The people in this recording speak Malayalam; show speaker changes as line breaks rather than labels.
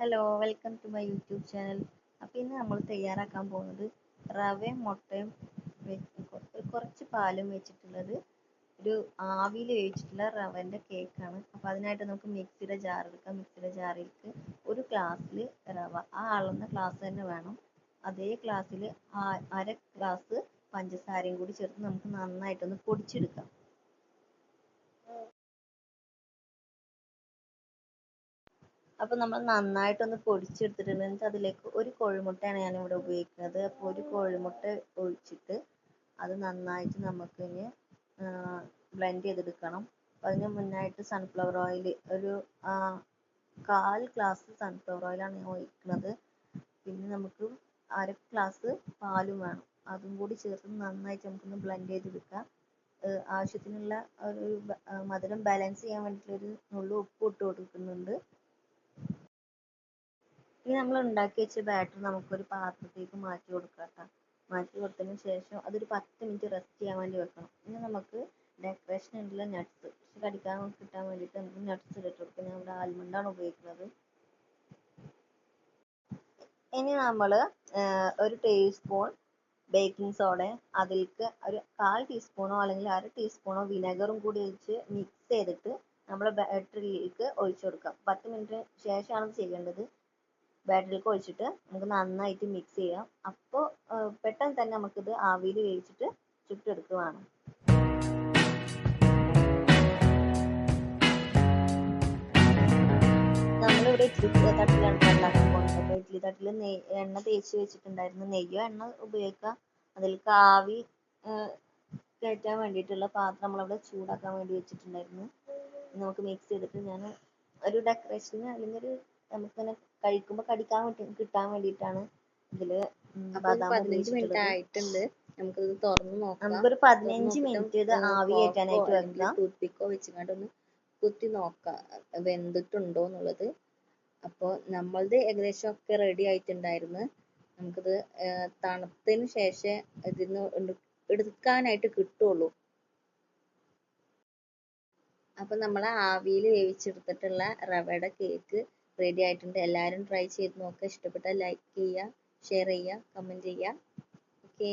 Hello, welcome to my YouTube channel. അപ്പോൾ ഇന്ന് നമ്മൾ തയ്യാറാക്കാൻ പോകുന്നത് റവയും മുട്ടയും കുറച്ച് പാലും വെച്ചിട്ടുള്ളത് ഒരു ആവിയിൽ വേവിച്ചിട്ടുള്ള റവൻ്റെ കേക്കാണ്. അപ്പോൾ അതിനായിട്ട് നമുക്ക് മിക്സിയുടെ ജാർ എടുക്കാം. മിക്സിയുടെ ജാറിലേക്ക് ഒരു ഗ്ലാസ്സിൽ റവ, ആ അളന്ന ഗ്ലാസ് തന്നെ വേണം. അതേ ഗ്ലാസ്സിൽ അര ഗ്ലാസ് പഞ്ചസാരയും കൂടി ചേർത്ത് നമുക്ക് നന്നായിട്ടൊന്ന് പൊടിച്ചെടുക്കാം. അപ്പോൾ നമ്മൾ നന്നായിട്ടൊന്ന് പൊടിച്ചെടുത്തിട്ടുണ്ട്. എന്നിട്ട് അതിലേക്ക് ഒരു കോഴിമുട്ടയാണ് ഞാനിവിടെ ഉപയോഗിക്കുന്നത്. അപ്പോൾ ഒരു കോഴിമുട്ട ഒഴിച്ചിട്ട് അത് നന്നായിട്ട് നമുക്കിനി ബ്ലെൻഡ് ചെയ്തെടുക്കണം. അപ്പോൾ അതിന് മുന്നായിട്ട് സൺഫ്ലവർ ഓയിൽ ഒരു 1/4 ഗ്ലാസ് സൺഫ്ലവർ ഓയിലാണ് ഞാൻ ഒഴിക്കുന്നത്. പിന്നെ നമുക്ക് അര ഗ്ലാസ് പാലും വേണം. അതും കൂടി ചേർത്ത് നന്നായിട്ട് നമുക്കൊന്ന് ബ്ലെൻഡ് ചെയ്തെടുക്കാം. ആവശ്യത്തിനുള്ള ഒരു മധുരം ബാലൻസ് ചെയ്യാൻ വേണ്ടിയിട്ടൊരു നുള്ളു ഉപ്പ് ഇട്ട് കൊടുക്കുന്നുണ്ട്. ഇനി നമ്മൾ ഉണ്ടാക്കി വെച്ച ബാറ്റർ നമുക്കൊരു പാത്രത്തിലേക്ക് മാറ്റി കൊടുക്കാം. മാറ്റി കൊടുത്തതിന് ശേഷം അതൊരു 10 മിനിറ്റ് റെസ്റ്റ് ചെയ്യാൻ വേണ്ടി വെക്കണം. ഇനി നമുക്ക് ഡെക്കറേഷനുള്ള നട്ട്സ് കടിക്കാൻ കിട്ടാൻ വേണ്ടിയിട്ട് നമുക്ക് നട്ട്സ് ഇട്ട് കൊടുക്കാം. ഞാൻ ഇവിടെ ആൽമണ്ടാണ് ഉപയോഗിക്കുന്നത്. ഇനി നമ്മൾ ഒരു ടീസ്പൂൺ ബേക്കിംഗ് സോഡ, അതിലേക്ക് ഒരു 1/4 ടീസ്പൂണോ അല്ലെങ്കിൽ അര ടീസ്പൂണോ വിനെഗറും കൂടി ഒഴിച്ച് മിക്സ് ചെയ്തിട്ട് നമ്മൾ ബാറ്ററിലേക്ക് ഒഴിച്ചു കൊടുക്കാം. 10 മിനിറ്റ് ശേഷമാണ് ചെയ്യേണ്ടത്. ബാറ്ററിലേക്ക് ഒഴിച്ചിട്ട് നമുക്ക് നന്നായിട്ട് മിക്സ് ചെയ്യാം. അപ്പോൾ പെട്ടെന്ന് തന്നെ നമുക്കിത് ആവിയിൽ വേവിച്ചിട്ട് ചുട്ടെടുക്കുകയാണ്. നമ്മളിവിടെ ഇഡ്ഡലി തട്ടിലാണ് ഉണ്ടാക്കാൻ പോകുന്നത്. അപ്പോൾ ഇഡ്ഡലി തട്ടിൽ എണ്ണ തേച്ച് വെച്ചിട്ടുണ്ടായിരുന്നു. നെയ്യോ എണ്ണ ഉപയോഗിക്കാം. അതിലേക്ക് ആവി കയറ്റാൻ വേണ്ടിയിട്ടുള്ള പാത്രം നമ്മളവിടെ ചൂടാക്കാൻ വേണ്ടി വെച്ചിട്ടുണ്ടായിരുന്നു. നമുക്ക് മിക്സ് ചെയ്തിട്ട് ഞാൻ ഒരു ഡെക്കറേഷന് അല്ലെങ്കിൽ ഒരു നമുക്കിങ്ങനെ കഴിക്കുമ്പോൾ കിട്ടാൻ വേണ്ടിയിട്ടാണ് ഇതിൽ ബദാം
ആയിട്ടുണ്ട്. നമുക്കിത് തുറന്ന് നോക്കാം.
നമുക്കൊരു 15 മിനിറ്റ് ഇത് ആവി കയറ്റാനായിട്ട് വെക്കാം.
ടൂത്ത്പിക്കോ വെച്ചുകൊണ്ട് ഒന്ന് കുത്തി നോക്കാം വെന്തിട്ടുണ്ടോ എന്നുള്ളത്. അപ്പോൾ നമ്മളത് ഏകദേശം ഒക്കെ റെഡി ആയിട്ടുണ്ടായിരുന്നു. നമുക്കിത് തണുത്തതിന് ശേഷം ഇതിന്ന് എടുക്കാനായിട്ട് കിട്ടുള്ളൂ. അപ്പം നമ്മൾ ആവിയിൽ വേവിച്ചെടുത്തിട്ടുള്ള റവയുടെ കേക്ക് റെഡി ആയിട്ടുണ്ട്. എല്ലാവരും ട്രൈ ചെയ്ത് നോക്കുക. ഇഷ്ടപ്പെട്ടാൽ ലൈക്ക് ചെയ്യുക, ഷെയർ ചെയ്യുക, കമൻറ്റ് ചെയ്യുക. ഓക്കെ.